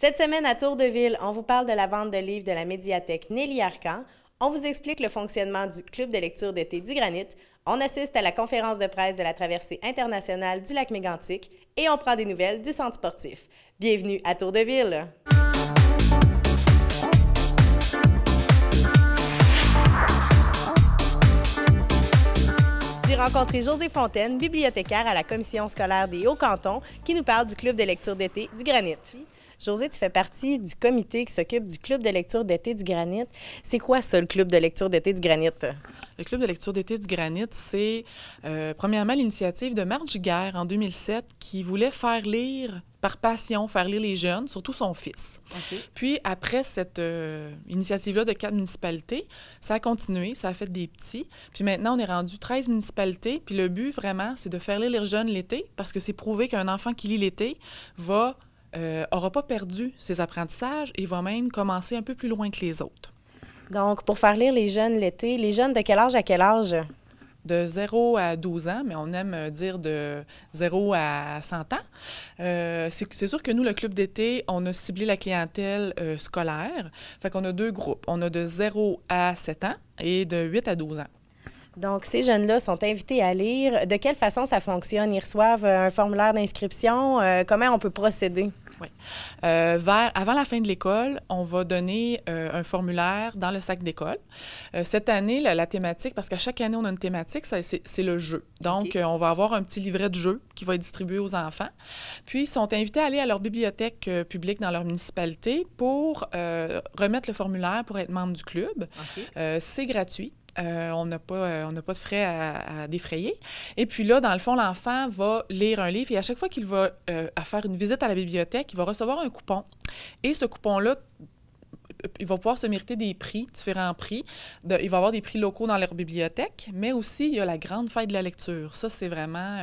Cette semaine à Tour de Ville, on vous parle de la vente de livres de la médiathèque Nelly Arcan. On vous explique le fonctionnement du club de lecture d'été du Granit. On assiste à la conférence de presse de la traversée internationale du lac Mégantic et on prend des nouvelles du centre sportif. Bienvenue à Tour de Ville! J'ai rencontré Josée Fontaine, bibliothécaire à la commission scolaire des Hauts-Cantons, qui nous parle du club de lecture d'été du Granit. Josée, tu fais partie du comité qui s'occupe du club de lecture d'été du Granit. C'est quoi ça, le club de lecture d'été du Granit? Le Club de lecture d'été du Granit, c'est premièrement l'initiative de Marc Giguère en 2007 qui voulait faire lire par passion, faire lire les jeunes, surtout son fils. Okay. Puis après cette initiative-là de 4 municipalités, ça a continué, ça a fait des petits. Puis maintenant, on est rendu 13 municipalités. Puis le but, vraiment, c'est de faire lire les jeunes l'été parce que c'est prouvé qu'un enfant qui lit l'été aura pas perdu ses apprentissages et va même commencer un peu plus loin que les autres. Donc, pour faire lire les jeunes l'été, les jeunes de quel âge à quel âge? De 0 à 12 ans, mais on aime dire de 0 à 100 ans. C'est sûr que nous, le club d'été, on a ciblé la clientèle scolaire. Fait qu'on a 2 groupes. On a de 0 à 7 ans et de 8 à 12 ans. Donc, ces jeunes-là sont invités à lire. De quelle façon ça fonctionne? Ils reçoivent un formulaire d'inscription. Comment on peut procéder? Oui. Avant la fin de l'école, on va donner un formulaire dans le sac d'école. Cette année, la thématique, parce qu'à chaque année, on a une thématique, c'est le jeu. Donc, Okay. on va avoir un petit livret de jeu qui va être distribué aux enfants. Puis, ils sont invités à aller à leur bibliothèque publique dans leur municipalité pour remettre le formulaire pour être membre du club. Okay. C'est gratuit. On n'a pas de frais à défrayer. Et puis là, dans le fond, l'enfant va lire un livre et à chaque fois qu'il va à faire une visite à la bibliothèque, il va recevoir un coupon. Et ce coupon-là, il va pouvoir se mériter des prix, différents prix. Il va avoir des prix locaux dans leur bibliothèque, mais aussi, il y a la Grande Fête de la lecture. Ça, c'est vraiment...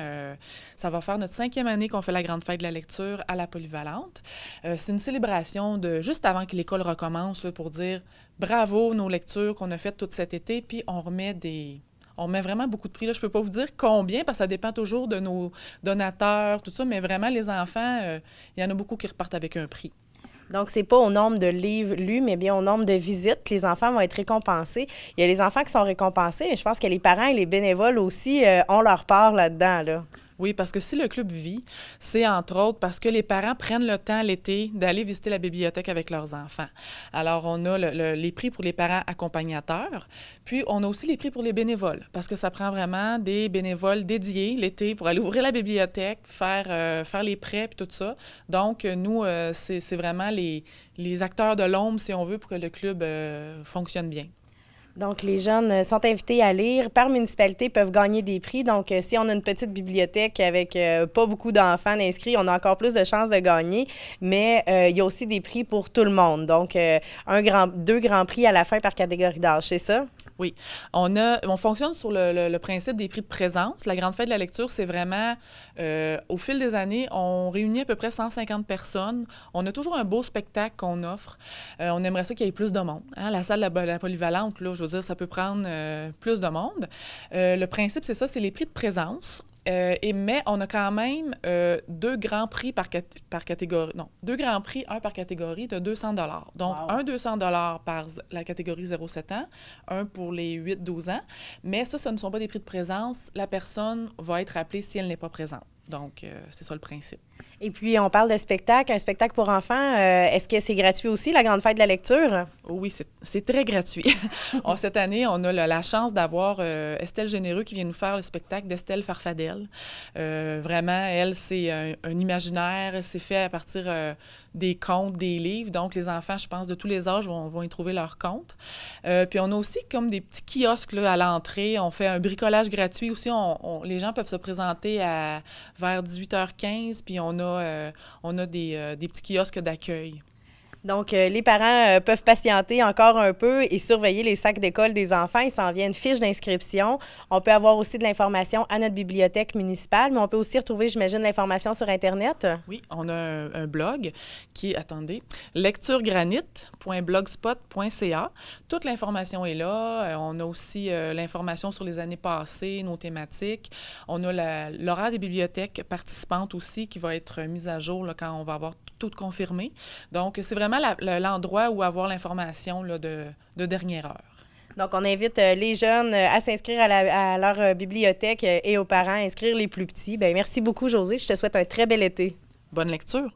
ça va faire notre 5e année qu'on fait la Grande Fête de la lecture à la Polyvalente. C'est une célébration de juste avant que l'école recommence, là, pour dire bravo nos lectures qu'on a faites tout cet été, puis on met vraiment beaucoup de prix. Là, je ne peux pas vous dire combien, parce que ça dépend toujours de nos donateurs, tout ça, mais vraiment, les enfants, il y en a beaucoup qui repartent avec un prix. Donc, c'est pas au nombre de livres lus, mais bien au nombre de visites que les enfants vont être récompensés. Il y a les enfants qui sont récompensés, mais je pense que les parents et les bénévoles aussi ont leur part là-dedans, là. Oui, parce que si le club vit, c'est entre autres parce que les parents prennent le temps l'été d'aller visiter la bibliothèque avec leurs enfants. Alors, on a les prix pour les parents accompagnateurs, puis on a aussi les prix pour les bénévoles, parce que ça prend vraiment des bénévoles dédiés l'été pour aller ouvrir la bibliothèque, faire les prêts, puis tout ça. Donc, nous, c'est vraiment les acteurs de l'ombre, si on veut, pour que le club fonctionne bien. Donc, les jeunes sont invités à lire. Par municipalité, peuvent gagner des prix. Donc, si on a une petite bibliothèque avec pas beaucoup d'enfants inscrits, on a encore plus de chances de gagner. Mais il y a aussi des prix pour tout le monde. Donc, 2 grands prix à la fin par catégorie d'âge, c'est ça? Oui. On fonctionne sur le principe des prix de présence. La Grande Fête de la lecture, c'est vraiment, au fil des années, on réunit à peu près 150 personnes. On a toujours un beau spectacle qu'on offre. On aimerait ça qu'il y ait plus de monde. Hein? La salle de la Polyvalente, là, je veux dire, ça peut prendre plus de monde. Le principe, c'est ça, c'est les prix de présence. Mais on a quand même 2 grands prix par catégorie. Non, 2 grands prix, un par catégorie de 200 $. Donc, Wow. un 200 $ par la catégorie 0-7 ans, un pour les 8-12 ans. Mais ça ne sont pas des prix de présence. La personne va être appelée si elle n'est pas présente. Donc, c'est ça le principe. Et puis, on parle de spectacle, un spectacle pour enfants. Est-ce que c'est gratuit aussi, la Grande Fête de la lecture? Oui, c'est très gratuit. Cette année, on a la chance d'avoir Estelle Généreux qui vient nous faire le spectacle d'Estelle Farfadelle. Vraiment, elle, c'est un imaginaire. C'est fait à partir des contes, des livres. Donc, les enfants, je pense, de tous les âges vont y trouver leurs contes. Puis, on a aussi comme des petits kiosques là, à l'entrée. On fait un bricolage gratuit aussi. Les gens peuvent se présenter vers 18h15, puis on a des petits kiosques d'accueil. Donc, les parents peuvent patienter encore un peu et surveiller les sacs d'école des enfants. Il s'en vient une fiche d'inscription. On peut avoir aussi de l'information à notre bibliothèque municipale, mais on peut aussi retrouver, j'imagine, l'information sur Internet. Oui, on a un blog qui est, attendez, lecturegranit.blogspot.ca. Toute l'information est là. On a aussi l'information sur les années passées, nos thématiques. On a l'horaire des bibliothèques participantes aussi qui va être mise à jour là, quand on va avoir tout confirmé. Donc, c'est vraiment l'endroit où avoir l'information là, de dernière heure. Donc, on invite les jeunes à s'inscrire à leur bibliothèque et aux parents à inscrire les plus petits. Bien, merci beaucoup, Josée. Je te souhaite un très bel été. Bonne lecture.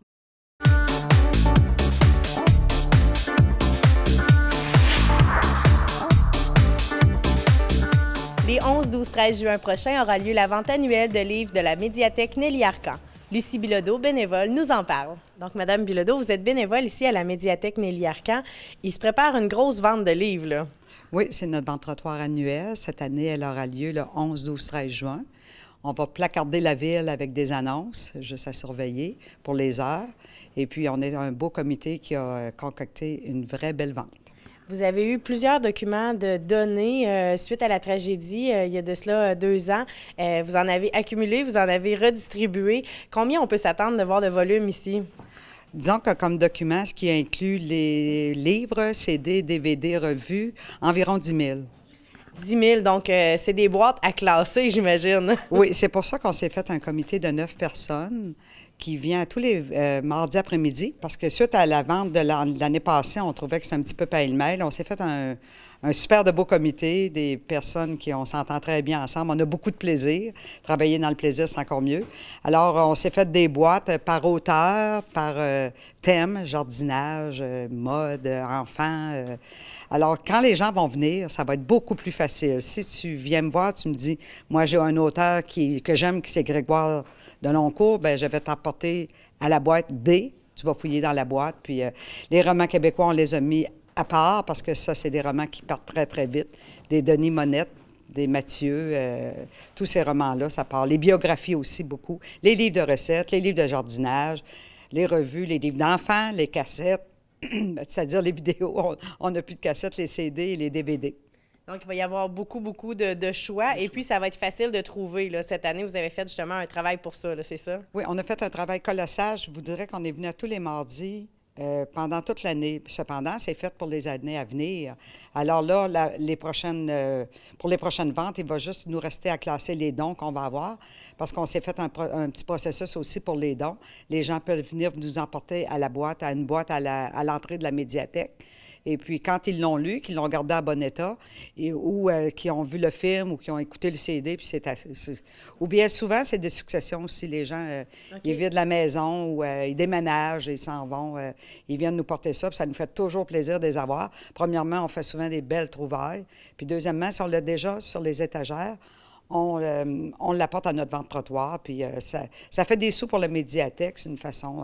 Les 11, 12, 13 juin prochains aura lieu la vente annuelle de livres de la médiathèque Nelly Arcan. Lucie Bilodeau, bénévole, nous en parle. Donc, Madame Bilodeau, vous êtes bénévole ici à la médiathèque Nelly Arcan. Il se prépare une grosse vente de livres, là. Oui, c'est notre vente trottoir annuelle. Cette année, elle aura lieu le 11, 12, 13 juin. On va placarder la ville avec des annonces, juste à surveiller pour les heures. Et puis, on est un beau comité qui a concocté une vraie belle vente. Vous avez eu plusieurs documents de données suite à la tragédie il y a de cela 2 ans. Vous en avez accumulé, vous en avez redistribué. Combien on peut s'attendre de voir de volume ici? Disons que comme document, ce qui inclut les livres, CD, DVD, revues, environ 10 000. 10 000, donc c'est des boîtes à classer, j'imagine. Oui, c'est pour ça qu'on s'est fait un comité de 9 personnes qui vient tous les mardis après-midi, parce que suite à la vente de l'année passée, on trouvait que c'est un petit peu pêle-mêle. On s'est fait un super de beau comité, des personnes on s'entend très bien ensemble. On a beaucoup de plaisir. Travailler dans le plaisir, c'est encore mieux. Alors, on s'est fait des boîtes par auteur, par thème, jardinage, mode, enfants. Alors, quand les gens vont venir, ça va être beaucoup plus facile. Si tu viens me voir, tu me dis, moi, j'ai un auteur que j'aime, qui c'est Grégoire Deloncourt, bien, je vais t'apporter à la boîte D. Tu vas fouiller dans la boîte. Puis, les romans québécois, on les a mis à part, parce que ça, c'est des romans qui partent très, très vite. Des Denis Monette, des Mathieu, tous ces romans-là, ça part. Les biographies aussi, beaucoup. Les livres de recettes, les livres de jardinage, les revues, les livres d'enfants, les cassettes, c'est-à-dire les vidéos. On n'a plus de cassettes, les CD et les DVD. Donc, il va y avoir beaucoup, beaucoup de choix. Et puis, ça va être facile de trouver. Là. Cette année, vous avez fait justement un travail pour ça, c'est ça? Oui, on a fait un travail colossal. Je vous dirais qu'on est venu à tous les mardis pendant toute l'année. Cependant, c'est fait pour les années à venir. Alors là, pour les prochaines ventes, il va juste nous rester à classer les dons qu'on va avoir, parce qu'on s'est fait un petit processus aussi pour les dons. Les gens peuvent venir nous emporter à une boîte à l'entrée de la médiathèque. Et puis, quand ils l'ont lu, qu'ils l'ont gardé en bon état, ou qu'ils ont vu le film, ou qu'ils ont écouté le CD, puis ou bien souvent, c'est des successions aussi. Les gens, ils vident la maison, ou ils déménagent, et ils s'en vont. Ils viennent nous porter ça, puis ça nous fait toujours plaisir de les avoir. Premièrement, on fait souvent des belles trouvailles. Puis deuxièmement, si on l'a déjà sur les étagères, on l'apporte à notre vente-trottoir, puis ça fait des sous pour la médiathèque, c'est une façon.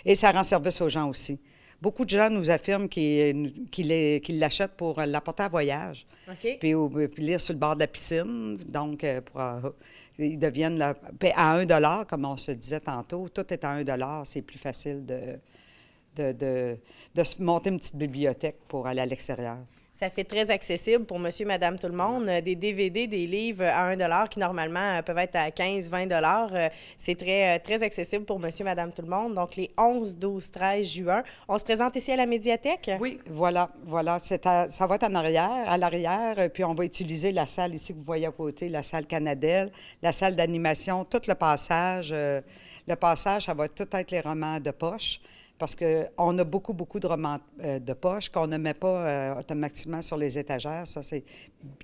Et ça rend service aux gens aussi. Beaucoup de gens nous affirment qu'ils l'achètent pour l'apporter à voyage, puis lire sur le bord de la piscine. Donc, ils deviennent à 1 $, comme on se disait tantôt. Tout est à 1 $. C'est plus facile de se monter une petite bibliothèque pour aller à l'extérieur. Ça fait très accessible pour monsieur, madame, tout le monde. Des DVD, des livres à 1 $ qui, normalement, peuvent être à 15, 20 $. C'est très, très accessible pour monsieur, madame, tout le monde. Donc, les 11, 12, 13 juin. On se présente ici à la médiathèque? Oui, voilà. Ça va être à l'arrière, puis on va utiliser la salle ici que vous voyez à côté, la salle Canadelle, la salle d'animation, tout le passage. Le passage, ça va tout être les romans de poche, parce qu'on a beaucoup, beaucoup de romans de poche qu'on ne met pas automatiquement sur les étagères. Ça, c'est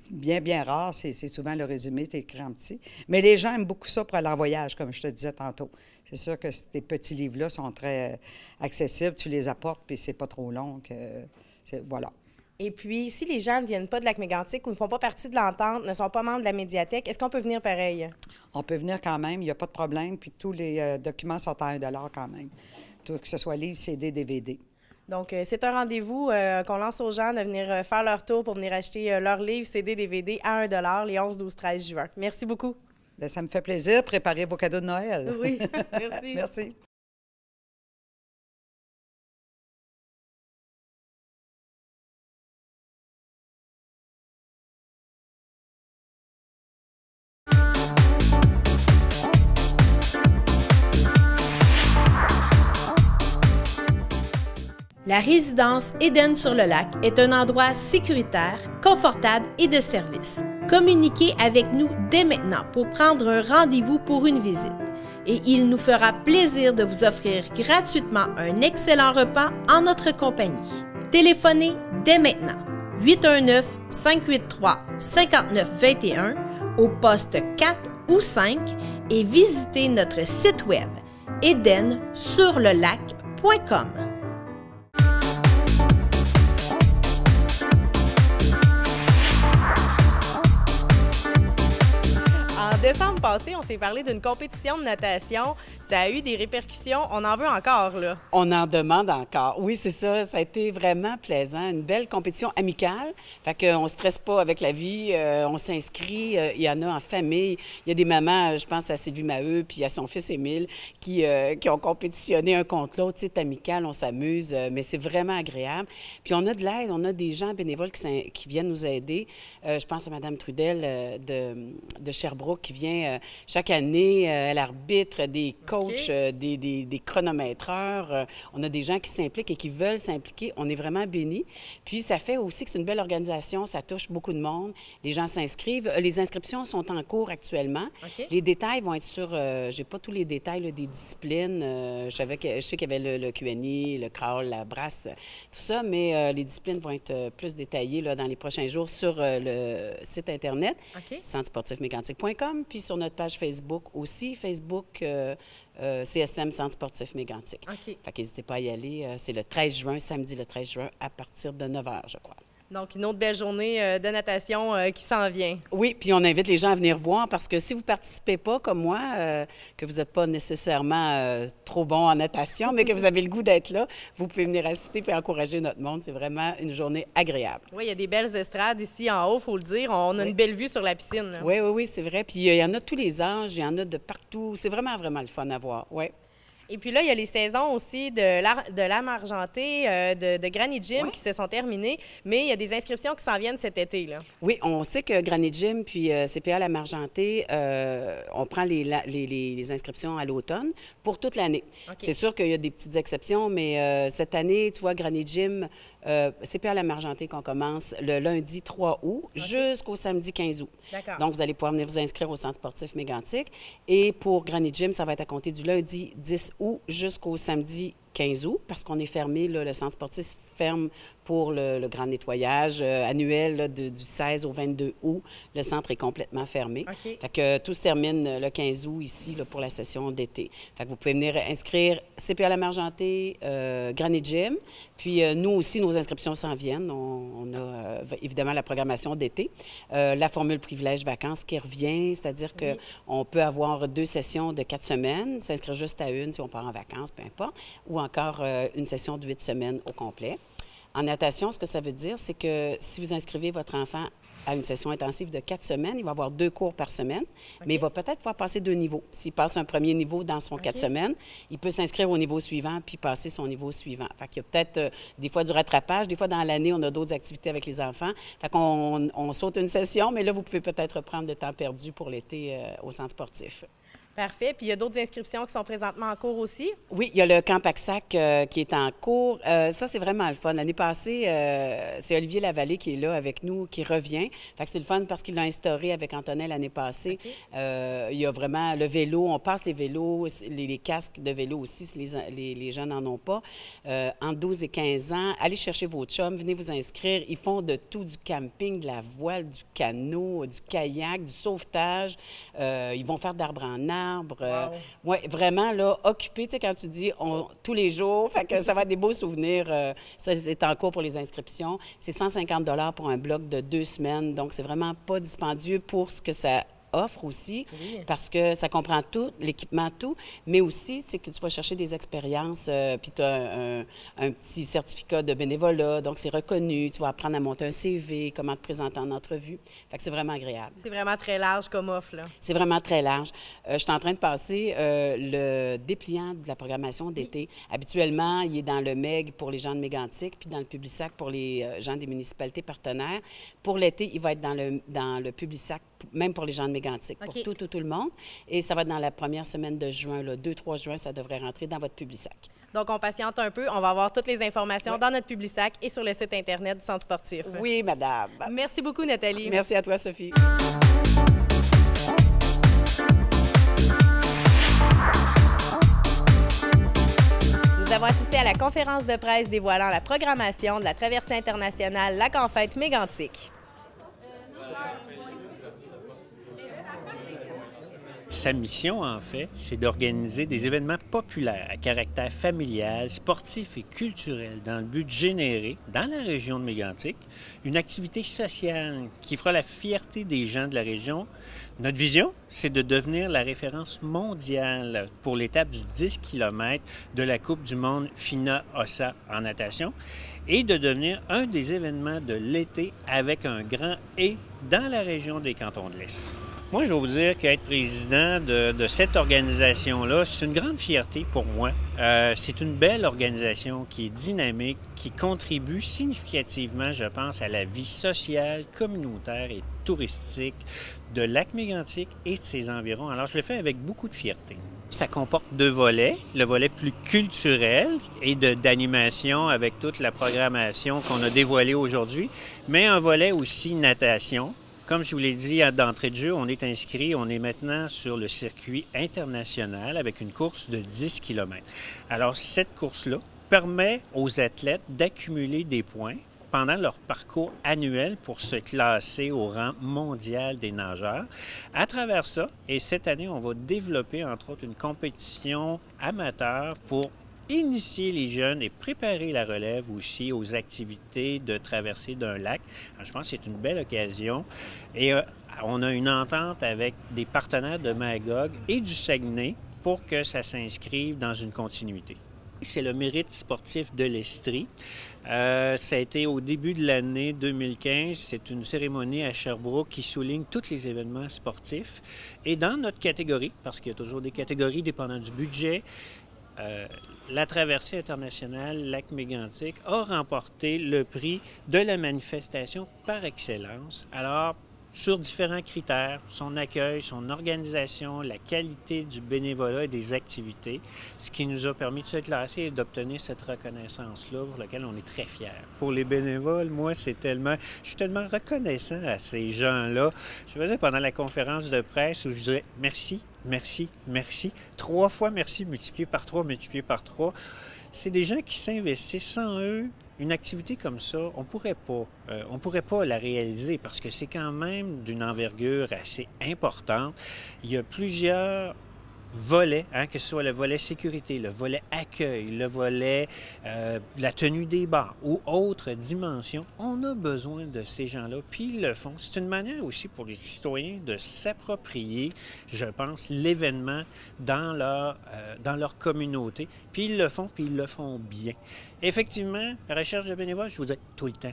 bien, bien rare. C'est souvent le résumé, c'est écrit en petit. Mais les gens aiment beaucoup ça pour aller en voyage, comme je te disais tantôt. C'est sûr que ces petits livres-là sont très accessibles. Tu les apportes, puis c'est pas trop long. Voilà. Et puis, si les gens ne viennent pas de Lac-Mégantic ou ne font pas partie de l'entente, ne sont pas membres de la médiathèque, est-ce qu'on peut venir pareil? On peut venir quand même, il n'y a pas de problème. Puis tous les documents sont à 1 $ quand même. Que ce soit livre, CD, DVD. Donc, c'est un rendez-vous qu'on lance aux gens de venir faire leur tour pour venir acheter leurs livres, CD, DVD à 1 $ les 11, 12, 13 juin. Merci beaucoup. Bien, ça me fait plaisir. Préparez vos cadeaux de Noël. Oui, merci. Merci. La résidence Éden-sur-le-Lac est un endroit sécuritaire, confortable et de service. Communiquez avec nous dès maintenant pour prendre un rendez-vous pour une visite. Et il nous fera plaisir de vous offrir gratuitement un excellent repas en notre compagnie. Téléphonez dès maintenant 819-583-5921 au poste 4 ou 5 et visitez notre site web edensurlelac.com. En décembre passé, on s'est parlé d'une compétition de natation. Ça a eu des répercussions. On en veut encore, là. On en demande encore. Oui, c'est ça. Ça a été vraiment plaisant. Une belle compétition amicale. Fait qu'on ne stresse pas avec la vie. On s'inscrit. Il y en a en famille. Il y a des mamans, je pense à Sylvie Maheu puis à son fils Émile, qui ont compétitionné un contre l'autre. C'est amical, on s'amuse, mais c'est vraiment agréable. Puis on a de l'aide. On a des gens bénévoles qui viennent nous aider. Je pense à Mme Trudel de Sherbrooke qui vient chaque année. Elle arbitre des coachs, des chronométreurs. On a des gens qui s'impliquent et qui veulent s'impliquer. On est vraiment bénis. Puis ça fait aussi que c'est une belle organisation. Ça touche beaucoup de monde. Les gens s'inscrivent. Les inscriptions sont en cours actuellement. Les détails vont être sur... j'ai pas tous les détails là, des disciplines. Je sais qu'il y avait le QNI, le crawl, la brasse, tout ça, mais les disciplines vont être plus détaillées là, dans les prochains jours sur le site Internet, centresportifmégantic.com, puis sur notre page Facebook aussi, Facebook CSM Centre sportif Mégantic. Fait qu'hésitez pas à y aller. C'est le 13 juin, samedi le 13 juin, à partir de 9 h, je crois. Donc, une autre belle journée de natation qui s'en vient. Oui, puis on invite les gens à venir voir parce que si vous ne participez pas, comme moi, que vous n'êtes pas nécessairement trop bon en natation, mais que vous avez le goût d'être là, vous pouvez venir assister et encourager notre monde. C'est vraiment une journée agréable. Oui, il y a des belles estrades ici en haut, il faut le dire. On a une belle vue sur la piscine. Là. Oui, c'est vrai. Puis il y en a de tous les âges, il y en a de partout. C'est vraiment, vraiment le fun à voir, oui. Et puis là, il y a les saisons aussi de Lame Argentée, de Granit Gym qui se sont terminées, mais il y a des inscriptions qui s'en viennent cet été, là. Oui, on sait que Granit Gym puis CPA Lame Argentée, on prend les inscriptions à l'automne pour toute l'année. C'est sûr qu'il y a des petites exceptions, mais cette année, tu vois, Granit Gym, CPA Lame Argentée qu'on commence le lundi 3 août jusqu'au samedi 15 août. Donc, vous allez pouvoir venir vous inscrire au Centre sportif Mégantic. Et pour Granit Gym, ça va être à compter du lundi 10 août jusqu'au samedi 15 août, parce qu'on est fermé, là, le centre sportif ferme pour le grand nettoyage annuel là, du 16 au 22 août. Le centre est complètement fermé. Fait que tout se termine le 15 août ici là, pour la session d'été. Fait que vous pouvez venir inscrire CPA Lame Argentée, Granit Gym. Puis nous aussi, nos inscriptions s'en viennent. On a évidemment la programmation d'été. La formule privilège vacances qui revient, c'est-à-dire qu'on peut avoir 2 sessions de 4 semaines, s'inscrire juste à une si on part en vacances, peu importe, ou encore une session de 8 semaines au complet. En natation, ce que ça veut dire, c'est que si vous inscrivez votre enfant à une session intensive de 4 semaines, il va avoir 2 cours par semaine, mais il va peut-être pouvoir passer 2 niveaux. S'il passe un premier niveau dans son 4 semaines, il peut s'inscrire au niveau suivant puis passer son niveau suivant. Fait qu'il y a peut-être des fois du rattrapage. Des fois, dans l'année, on a d'autres activités avec les enfants. Fait qu'on saute une session, mais là, vous pouvez peut-être reprendre le temps perdu pour l'été au centre sportif. Parfait. Puis il y a d'autres inscriptions qui sont présentement en cours aussi? Oui, il y a le Camp Paxac qui est en cours. Ça, c'est vraiment le fun. L'année passée, c'est Olivier Lavallée qui est là avec nous, qui revient. Fait que c'est le fun parce qu'il l'a instauré avec Antonin l'année passée. Il y a vraiment le vélo. On passe les vélos, les casques de vélo aussi, si les jeunes n'en ont pas. Entre 12 et 15 ans, allez chercher vos chums, venez vous inscrire. Ils font de tout, du camping, de la voile, du canot, du kayak, du sauvetage. Ils vont faire d'arbres en arbre. Oui, vraiment, là, occupé, tu sais, quand tu dis tous les jours, fait que ça va être des beaux souvenirs. Ça, c'est en cours pour les inscriptions. C'est 150 $ pour un bloc de 2 semaines, donc c'est vraiment pas dispendieux pour ce que ça offre aussi, parce que ça comprend tout, l'équipement, tout, mais aussi, c'est que tu vas chercher des expériences, puis tu as un petit certificat de bénévolat, donc c'est reconnu, tu vas apprendre à monter un CV, comment te présenter en entrevue. Fait que c'est vraiment agréable. C'est vraiment très large comme offre, là. C'est vraiment très large. Je suis en train de passer le dépliant de la programmation d'été. Habituellement, il est dans le MEG pour les gens de Mégantic, puis dans le Publisac pour les gens des municipalités partenaires. Pour l'été, il va être dans le Publisac, même pour les gens de Mégantic, pour tout le monde. Et ça va être dans la première semaine de juin, le 2-3 juin, ça devrait rentrer dans votre Publisac. Donc, on patiente un peu. On va avoir toutes les informations dans notre Publisac et sur le site Internet du Centre sportif. Oui, madame. Merci beaucoup, Nathalie. Merci à toi, Sophie. Nous avons assisté à la conférence de presse dévoilant la programmation de la traversée internationale Lac en Fête Mégantic. Sa mission, en fait, c'est d'organiser des événements populaires à caractère familial, sportif et culturel dans le but de générer, dans la région de Mégantic, une activité sociale qui fera la fierté des gens de la région. Notre vision, c'est de devenir la référence mondiale pour l'étape du 10 km de la Coupe du monde FINA-OSSA en natation et de devenir un des événements de l'été avec un grand « et » dans la région des Cantons de l'Est. Moi, je vais vous dire qu'être président de cette organisation-là, c'est une grande fierté pour moi. C'est une belle organisation qui est dynamique, qui contribue significativement, je pense, à la vie sociale, communautaire et touristique de Lac-Mégantic et de ses environs. Alors, je le fais avec beaucoup de fierté. Ça comporte 2 volets, le volet plus culturel et d'animation avec toute la programmation qu'on a dévoilée aujourd'hui, mais un volet aussi natation. Comme je vous l'ai dit d'entrée de jeu, on est inscrit, on est maintenant sur le circuit international avec une course de 10 km. Alors, cette course-là permet aux athlètes d'accumuler des points pendant leur parcours annuel pour se classer au rang mondial des nageurs. À travers ça, et cette année, on va développer entre autres une compétition amateur pour initier les jeunes et préparer la relève aussi aux activités de traversée d'un lac. Alors, je pense que c'est une belle occasion. Et on a une entente avec des partenaires de Magog et du Saguenay pour que ça s'inscrive dans une continuité. C'est le mérite sportif de l'Estrie. Ça a été au début de l'année 2015. C'est une cérémonie à Sherbrooke qui souligne tous les événements sportifs. Et dans notre catégorie, parce qu'il y a toujours des catégories dépendant du budget, la traversée internationale Lac-Mégantic a remporté le prix de la manifestation par excellence. Alors, sur différents critères, son accueil, son organisation, la qualité du bénévolat et des activités, ce qui nous a permis de se classer et d'obtenir cette reconnaissance-là pour laquelle on est très fiers. Pour les bénévoles, moi, je suis tellement reconnaissant à ces gens-là. Je faisais pendant la conférence de presse où je disais merci, merci, merci. 3 fois merci multiplié par 3, multiplié par 3. C'est des gens qui s'investissent. Sans eux, une activité comme ça, on pourrait pas la réaliser parce que c'est quand même d'une envergure assez importante. Il y a plusieurs volets, que ce soit le volet sécurité, le volet accueil, le volet la tenue des bars ou autres dimensions. On a besoin de ces gens-là, puis ils le font. C'est une manière aussi pour les citoyens de s'approprier, je pense, l'événement dans leur communauté. Puis ils le font, puis ils le font bien. Effectivement, la recherche de bénévoles, je vous dis tout le temps.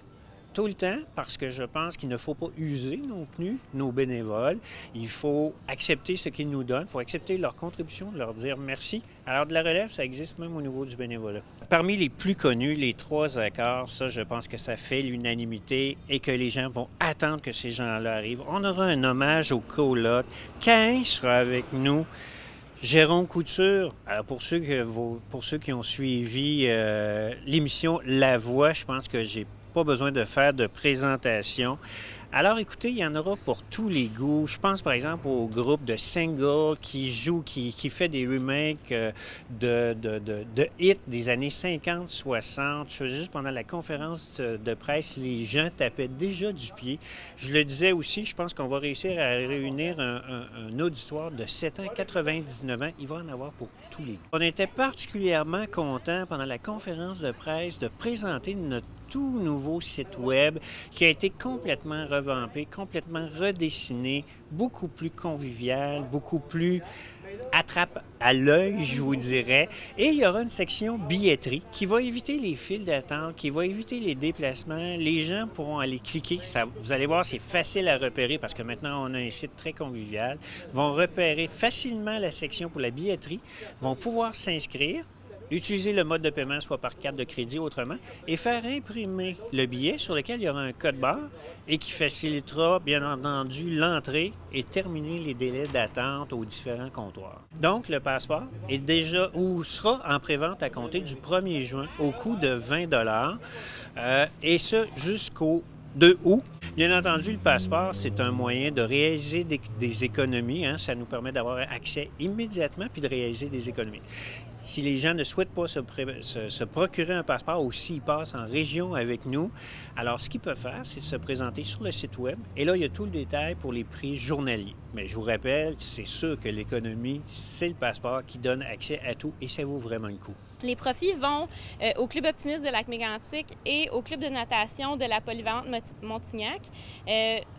Tout le temps, parce que je pense qu'il ne faut pas user non plus nos bénévoles. Il faut accepter ce qu'ils nous donnent, il faut accepter leur contribution, leur dire merci. Alors, de la relève, ça existe même au niveau du bénévolat. Parmi les plus connus, les 3 accords, ça, je pense que ça fait l'unanimité et que les gens vont attendre que ces gens-là arrivent. On aura un hommage au coloc. Cain sera avec nous. Jérôme Couture, alors pour ceux qui ont suivi l'émission La Voix, je pense que j'ai pas besoin de faire de présentation. Alors écoutez, il y en aura pour tous les goûts. Je pense par exemple au groupe de Single qui fait des remakes de hits des années 50-60. Je faisais juste pendant la conférence de presse, les gens tapaient déjà du pied. Je le disais aussi, je pense qu'on va réussir à réunir un auditoire de 7 ans, 99 ans. Il va en avoir pour tous les goûts. On était particulièrement contents pendant la conférence de presse de présenter notre tout nouveau site web qui a été complètement revampé, complètement redessiné, beaucoup plus convivial, beaucoup plus attrape à l'œil, je vous dirais. Et il y aura une section billetterie qui va éviter les files d'attente, qui va éviter les déplacements. Les gens pourront aller cliquer. Ça, vous allez voir, c'est facile à repérer parce que maintenant, on a un site très convivial. Vont repérer facilement la section pour la billetterie, vont pouvoir s'inscrire. utiliser le mode de paiement, soit par carte de crédit autrement, et faire imprimer le billet sur lequel il y aura un code barre et qui facilitera, bien entendu, l'entrée et terminer les délais d'attente aux différents comptoirs. Donc, le passeport est déjà ou sera en prévente à compter du 1er juin au coût de 20 $, et ce jusqu'au 2 août. Bien entendu, le passeport, c'est un moyen de réaliser des économies. Hein. Ça nous permet d'avoir accès immédiatement puis de réaliser des économies. Si les gens ne souhaitent pas se procurer un passeport ou s'ils passent en région avec nous, alors ce qu'ils peuvent faire, c'est se présenter sur le site web. Et là, il y a tout le détail pour les prix journaliers. Mais je vous rappelle, c'est sûr que l'économie, c'est le passeport qui donne accès à tout et ça vaut vraiment le coup. Les profits vont au Club optimiste de Lac-Mégantic et au Club de natation de la Polyvalente Montignac.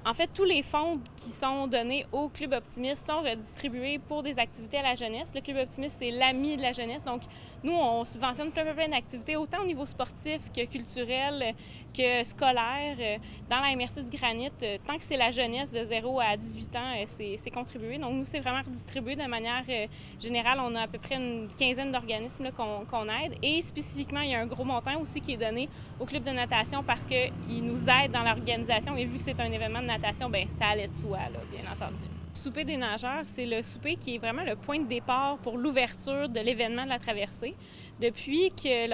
En fait, tous les fonds qui sont donnés au Club optimiste sont redistribués pour des activités à la jeunesse. Le Club optimiste, c'est l'ami de la jeunesse. Donc, nous, on subventionne plein d'activités, autant au niveau sportif que culturel, que scolaire. Dans la MRC du Granit, tant que c'est la jeunesse de 0 à 18 ans, c'est contribué. Donc, nous, c'est vraiment redistribué de manière générale. On a à peu près une quinzaine d'organismes qu'on aide. Et spécifiquement, il y a un gros montant aussi qui est donné au Club de natation parce qu'il nous aide dans l'organisation. Et vu que c'est un événement de natation, bien, ça allait de soi, là, bien entendu. Le souper des nageurs, c'est le souper qui est vraiment le point de départ pour l'ouverture de l'événement de la traversée. Depuis que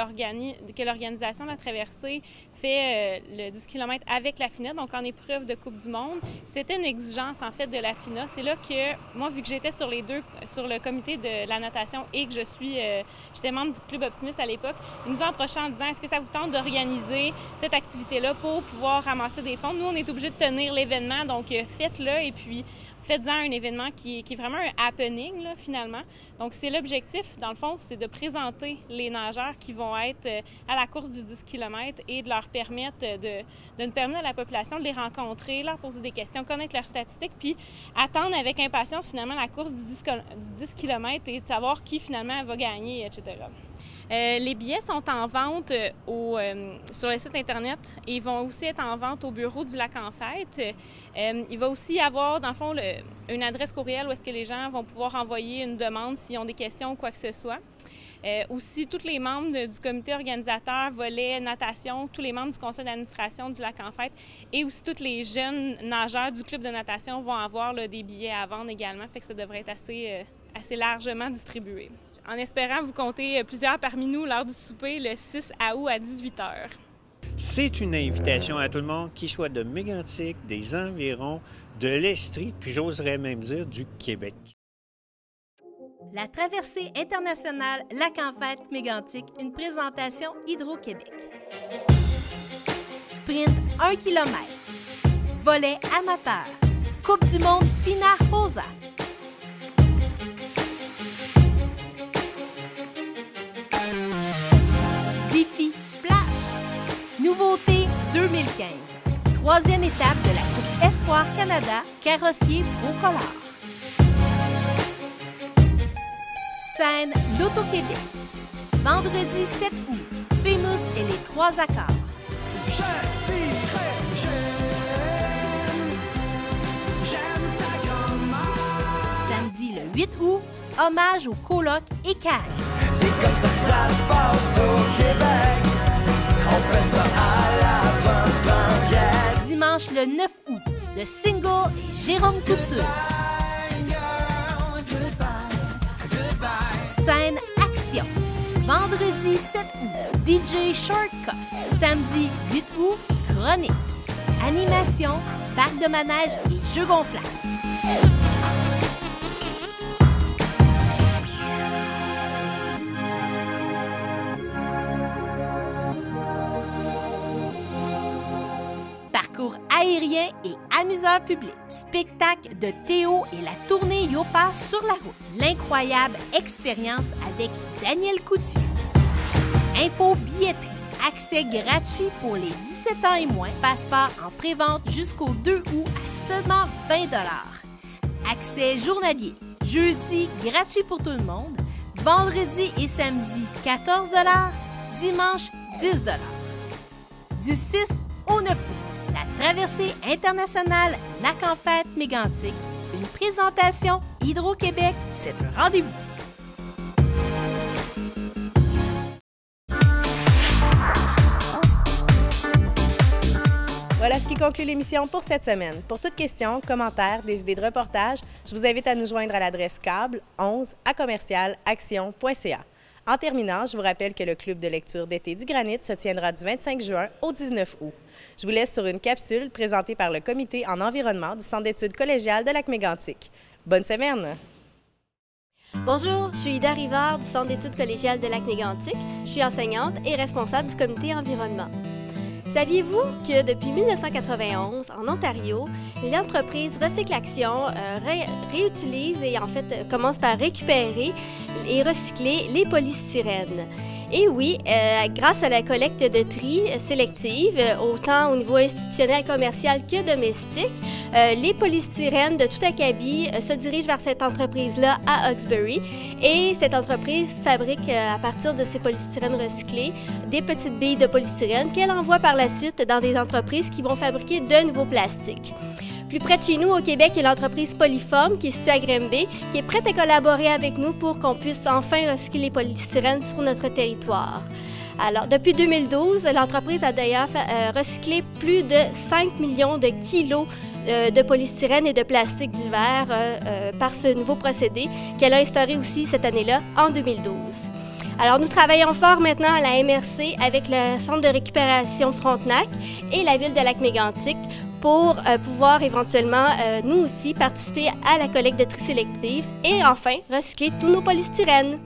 l'organisation de la traversée fait le 10 km avec la FINA, donc en épreuve de Coupe du Monde, c'était une exigence en fait de la FINA. C'est là que moi, vu que j'étais sur le comité de la natation et que j'étais membre du Club optimiste à l'époque, ils nous ont approché en disant « Est-ce que ça vous tente d'organiser cette activité-là pour pouvoir ramasser des fonds? » Nous, on est obligés de tenir l'événement, donc faites-le et puis faites-en un événement qui est vraiment un happening, là, finalement. Donc, c'est l'objectif, dans le fond, c'est de présenter les nageurs qui vont être à la course du 10 km et de leur permettre de permettre à la population de les rencontrer, leur poser des questions, connaître leurs statistiques, puis attendre avec impatience, finalement, la course du 10 km et de savoir qui, finalement, va gagner, etc. Les billets sont en vente sur le site Internet et ils vont aussi être en vente au bureau du Lac en Fête. Il va aussi y avoir, dans le fond, une adresse courriel où est-ce que les gens vont pouvoir envoyer une demande s'ils ont des questions ou quoi que ce soit. Aussi, tous les membres du comité organisateur, volet natation, tous les membres du conseil d'administration du Lac en Fête et aussi tous les jeunes nageurs du club de natation vont avoir là, des billets à vendre également, fait que ça devrait être assez largement distribué. En espérant vous compter plusieurs parmi nous lors du souper le 6 août à 18 h. C'est une invitation à tout le monde, qui soit de Mégantic, des environs, de l'Estrie, puis j'oserais même dire du Québec. La traversée internationale Lac en Fête Mégantic, une présentation Hydro-Québec. Sprint 1 km. Volet amateur. Coupe du monde Fina Rosa. Défi Splash. Nouveauté 2015. Troisième étape de la Coupe Espoir Canada, carrossier Beaucolard. Scène L'Auto-Québec. Vendredi 7 août, Famous et les 3 accords. Samedi le 8 août, hommage aux colocs et Cannes. C'est comme ça que ça se passe au Québec. On fait ça à la bonne banquette. Dimanche le 9 août, The Single et Jérôme Couture. Scène Action. Vendredi 7 août, DJ Shortcut. Samedi 8 août, Chronique. Animation, parc de manège et jeux gonflables. Parcours aérien et amuseur public. Spectacle de Théo et la tournée Yopa sur la route. L'incroyable expérience avec Daniel Coutu. Info billetterie. Accès gratuit pour les 17 ans et moins. Passeport en prévente jusqu'au 2 août à seulement 20 $. Accès journalier. Jeudi, gratuit pour tout le monde. Vendredi et samedi, 14 $. Dimanche, 10 $. Du 6 au 9 août. La traversée internationale Lac en Fête Mégantic, une présentation Hydro-Québec, c'est un rendez-vous. Voilà ce qui conclut l'émission pour cette semaine. Pour toute question, commentaires, des idées de reportage, je vous invite à nous joindre à l'adresse câble11@commercialaction.ca. En terminant, je vous rappelle que le club de lecture d'été du Granit se tiendra du 25 juin au 19 août. Je vous laisse sur une capsule présentée par le comité en environnement du Centre d'études collégiales de Lac-Mégantic. Bonne semaine! Bonjour, je suis Ida Rivard du Centre d'études collégiales de Lac-Mégantic. Je suis enseignante et responsable du comité environnement. Saviez-vous que depuis 1991, en Ontario, l'entreprise Recycle Action réutilise et en fait commence par récupérer et recycler les polystyrènes? Et oui, grâce à la collecte de tri sélective, autant au niveau institutionnel, commercial que domestique, les polystyrènes de tout acabit se dirigent vers cette entreprise-là à Hawkesbury. Et cette entreprise fabrique à partir de ces polystyrènes recyclés des petites billes de polystyrène qu'elle envoie par la suite dans des entreprises qui vont fabriquer de nouveaux plastiques. Plus près de chez nous, au Québec, il y a l'entreprise Polyform, qui est située à Granby, qui est prête à collaborer avec nous pour qu'on puisse enfin recycler les polystyrènes sur notre territoire. Alors, depuis 2012, l'entreprise a d'ailleurs recyclé plus de 5 millions de kilos de polystyrène et de plastique divers par ce nouveau procédé qu'elle a instauré aussi cette année-là, en 2012. Alors, nous travaillons fort maintenant à la MRC avec le Centre de récupération Frontenac et la Ville de Lac-Mégantic pour pouvoir éventuellement, nous aussi, participer à la collecte de tri sélective et enfin recycler tous nos polystyrènes.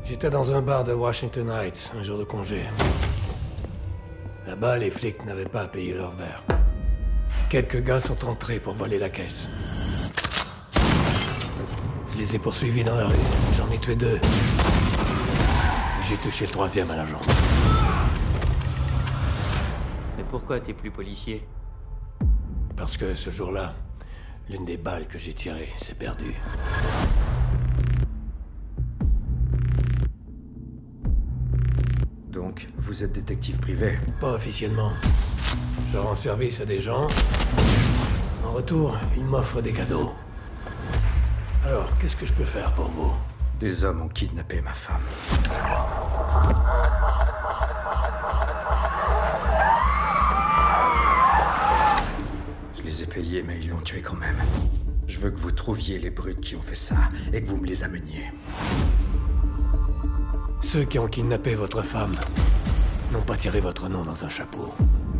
J'étais dans un bar de Washington Heights, un jour de congé. Là-bas, les flics n'avaient pas à payer leur verre. Quelques gars sont entrés pour voler la caisse. Je les ai poursuivis dans la rue. J'en ai tué 2. J'ai touché le 3e à la jambe. Mais pourquoi t'es plus policier? Parce que ce jour-là, l'une des balles que j'ai tirées s'est perdue. Donc, vous êtes détective privé? Pas officiellement. Je rends service à des gens. En retour, ils m'offrent des cadeaux. Alors, qu'est-ce que je peux faire pour vous? Des hommes ont kidnappé ma femme. Je les ai payés, mais ils l'ont tuée quand même. Je veux que vous trouviez les brutes qui ont fait ça et que vous me les ameniez. Ceux qui ont kidnappé votre femme n'ont pas tiré votre nom dans un chapeau.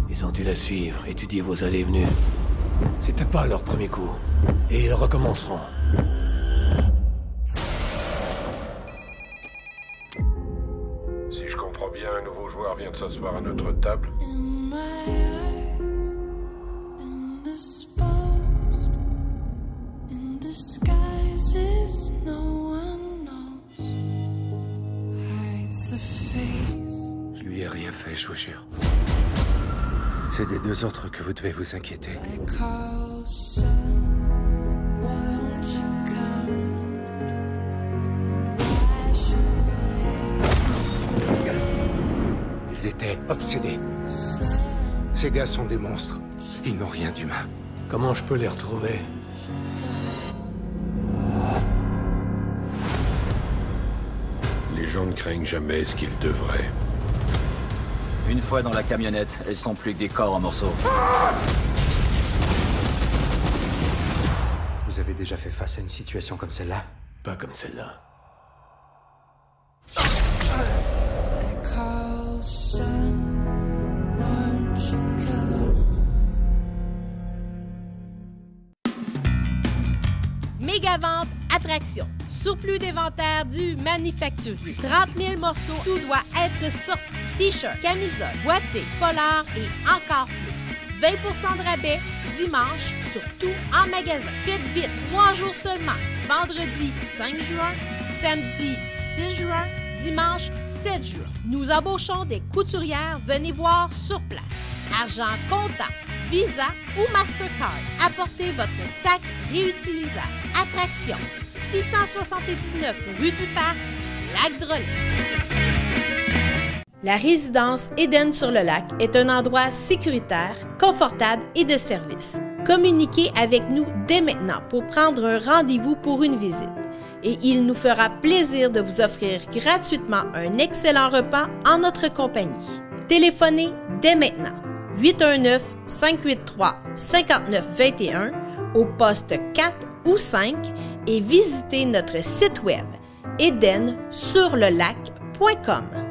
Ils ont dû la suivre, étudier vos allées et venues. C'était pas leur premier coup. Et ils recommenceront. Si je comprends bien, un nouveau joueur vient de s'asseoir à notre table. Je lui ai rien fait, je vous jure. C'est des 2 autres que vous devez vous inquiéter. Ils étaient obsédés. Ces gars sont des monstres. Ils n'ont rien d'humain. Comment je peux les retrouver? Les gens ne craignent jamais ce qu'ils devraient. Une fois dans la camionnette, elles sont plus que des corps en morceaux. Vous avez déjà fait face à une situation comme celle-là? Pas comme celle-là. Mégavente Attraction. Surplus d'inventaire du manufacturier. 30 000 morceaux, tout doit être sorti. T-shirts, camisoles, boîtés, polars et encore plus. 20 % de rabais dimanche sur tout en magasin. Faites vite, 3 jours seulement. Vendredi 5 juin, samedi 6 juin, dimanche 7 juin. Nous embauchons des couturières. Venez voir sur place. Argent comptant, Visa ou Mastercard. Apportez votre sac réutilisable. Attraction, 679 rue du Parc, Lac-Drolet. La résidence Éden-sur-le-Lac est un endroit sécuritaire, confortable et de service. Communiquez avec nous dès maintenant pour prendre un rendez-vous pour une visite. Et il nous fera plaisir de vous offrir gratuitement un excellent repas en notre compagnie. Téléphonez dès maintenant 819-583-5921 au poste 4 ou 5 et visitez notre site web édensurlelac.com.